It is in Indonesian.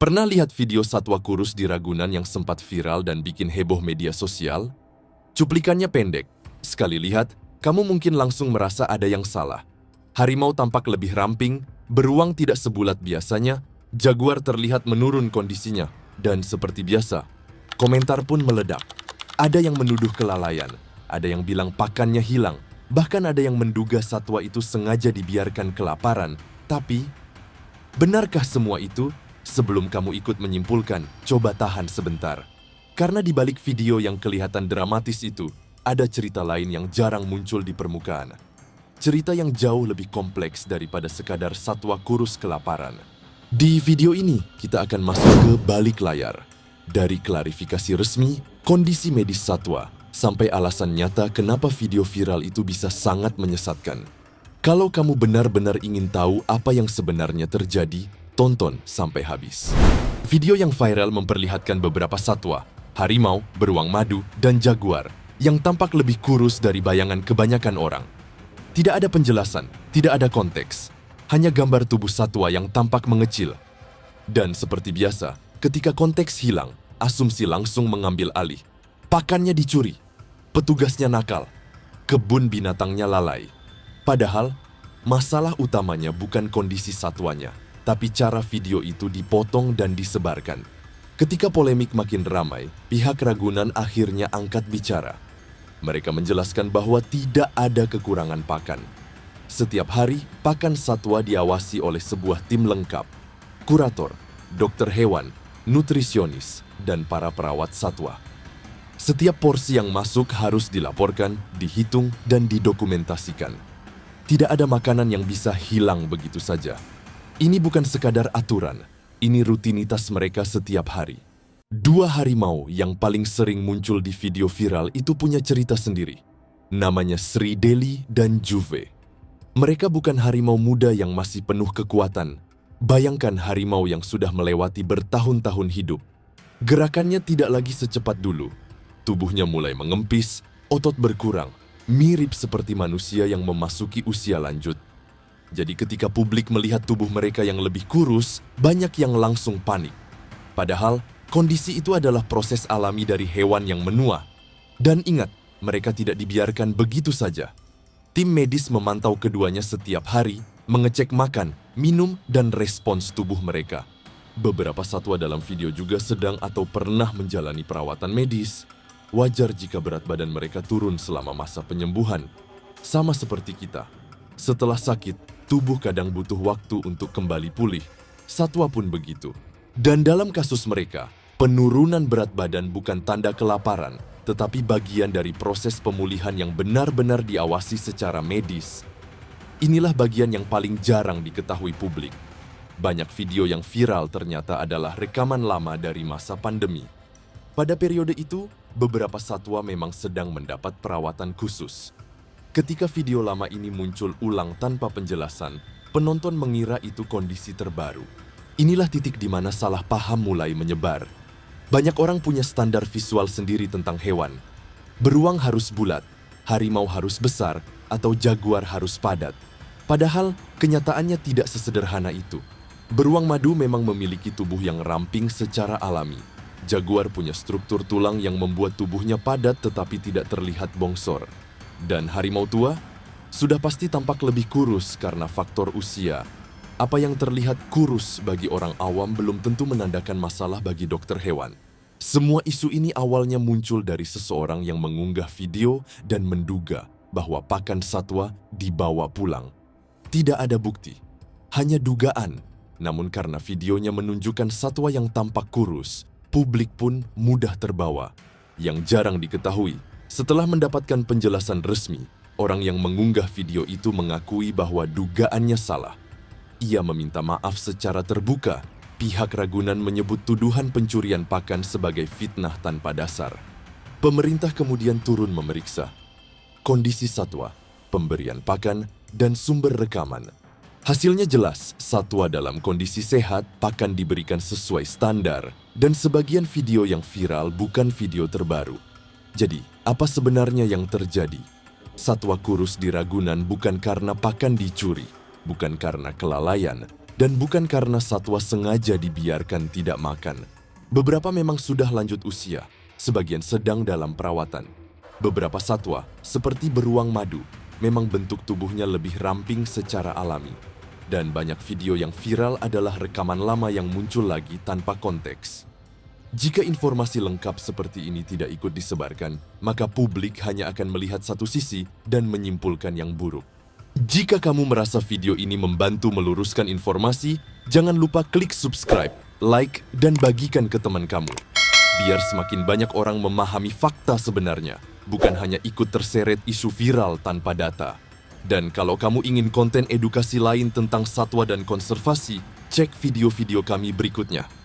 Pernah lihat video satwa kurus di Ragunan yang sempat viral dan bikin heboh media sosial? Cuplikannya pendek. Sekali lihat, kamu mungkin langsung merasa ada yang salah. Harimau tampak lebih ramping, beruang tidak sebulat biasanya, jaguar terlihat menurun kondisinya, dan seperti biasa, komentar pun meledak. Ada yang menuduh kelalaian, ada yang bilang pakannya hilang, bahkan ada yang menduga satwa itu sengaja dibiarkan kelaparan. Tapi, benarkah semua itu? Sebelum kamu ikut menyimpulkan, coba tahan sebentar. Karena di balik video yang kelihatan dramatis itu, ada cerita lain yang jarang muncul di permukaan. Cerita yang jauh lebih kompleks daripada sekadar satwa kurus kelaparan. Di video ini, kita akan masuk ke balik layar. Dari klarifikasi resmi, kondisi medis satwa, sampai alasan nyata kenapa video viral itu bisa sangat menyesatkan. Kalau kamu benar-benar ingin tahu apa yang sebenarnya terjadi, tonton sampai habis. Video yang viral memperlihatkan beberapa satwa, harimau, beruang madu, dan jaguar, yang tampak lebih kurus dari bayangan kebanyakan orang. Tidak ada penjelasan, tidak ada konteks, hanya gambar tubuh satwa yang tampak mengecil. Dan seperti biasa, ketika konteks hilang, asumsi langsung mengambil alih. Pakannya dicuri, petugasnya nakal, kebun binatangnya lalai. Padahal, masalah utamanya bukan kondisi satwanya, tapi cara video itu dipotong dan disebarkan. Ketika polemik makin ramai, pihak Ragunan akhirnya angkat bicara. Mereka menjelaskan bahwa tidak ada kekurangan pakan. Setiap hari, pakan satwa diawasi oleh sebuah tim lengkap. Kurator, dokter hewan, nutrisionis, dan para perawat satwa. Setiap porsi yang masuk harus dilaporkan, dihitung, dan didokumentasikan. Tidak ada makanan yang bisa hilang begitu saja. Ini bukan sekadar aturan, ini rutinitas mereka setiap hari. Dua harimau yang paling sering muncul di video viral itu punya cerita sendiri. Namanya Sri Deli dan Juve. Mereka bukan harimau muda yang masih penuh kekuatan. Bayangkan harimau yang sudah melewati bertahun-tahun hidup. Gerakannya tidak lagi secepat dulu. Tubuhnya mulai mengempis, otot berkurang, mirip seperti manusia yang memasuki usia lanjut. Jadi ketika publik melihat tubuh mereka yang lebih kurus, banyak yang langsung panik. Padahal, kondisi itu adalah proses alami dari hewan yang menua. Dan ingat, mereka tidak dibiarkan begitu saja. Tim medis memantau keduanya setiap hari, mengecek makan, minum, dan respons tubuh mereka. Beberapa satwa dalam video juga sedang atau pernah menjalani perawatan medis. Wajar jika berat badan mereka turun selama masa penyembuhan. Sama seperti kita. Setelah sakit, tubuh kadang butuh waktu untuk kembali pulih. Satwa pun begitu. Dan dalam kasus mereka, penurunan berat badan bukan tanda kelaparan, tetapi bagian dari proses pemulihan yang benar-benar diawasi secara medis. Inilah bagian yang paling jarang diketahui publik. Banyak video yang viral ternyata adalah rekaman lama dari masa pandemi. Pada periode itu, beberapa satwa memang sedang mendapat perawatan khusus. Ketika video lama ini muncul ulang tanpa penjelasan, penonton mengira itu kondisi terbaru. Inilah titik di mana salah paham mulai menyebar. Banyak orang punya standar visual sendiri tentang hewan. Beruang harus bulat, harimau harus besar, atau jaguar harus padat. Padahal, kenyataannya tidak sesederhana itu. Beruang madu memang memiliki tubuh yang ramping secara alami. Jaguar punya struktur tulang yang membuat tubuhnya padat tetapi tidak terlihat bongsor. Dan harimau tua sudah pasti tampak lebih kurus karena faktor usia. Apa yang terlihat kurus bagi orang awam belum tentu menandakan masalah bagi dokter hewan. Semua isu ini awalnya muncul dari seseorang yang mengunggah video dan menduga bahwa pakan satwa dibawa pulang. Tidak ada bukti, hanya dugaan. Namun karena videonya menunjukkan satwa yang tampak kurus, publik pun mudah terbawa. Yang jarang diketahui, setelah mendapatkan penjelasan resmi, orang yang mengunggah video itu mengakui bahwa dugaannya salah. Ia meminta maaf secara terbuka. Pihak Ragunan menyebut tuduhan pencurian pakan sebagai fitnah tanpa dasar. Pemerintah kemudian turun memeriksa kondisi satwa, pemberian pakan, dan sumber rekaman. Hasilnya jelas, satwa dalam kondisi sehat, pakan diberikan sesuai standar, dan sebagian video yang viral bukan video terbaru. Jadi, apa sebenarnya yang terjadi? Satwa kurus di Ragunan bukan karena pakan dicuri, bukan karena kelalaian, Dan bukan karena satwa sengaja dibiarkan tidak makan. Beberapa memang sudah lanjut usia, sebagian sedang dalam perawatan. Beberapa satwa, seperti beruang madu, memang bentuk tubuhnya lebih ramping secara alami. Dan banyak video yang viral adalah rekaman lama yang muncul lagi tanpa konteks. Jika informasi lengkap seperti ini tidak ikut disebarkan, maka publik hanya akan melihat satu sisi dan menyimpulkan yang buruk. Jika kamu merasa video ini membantu meluruskan informasi, jangan lupa klik subscribe, like, dan bagikan ke teman kamu. Biar semakin banyak orang memahami fakta sebenarnya, bukan hanya ikut terseret isu viral tanpa data. Dan kalau kamu ingin konten edukasi lain tentang satwa dan konservasi, cek video-video kami berikutnya.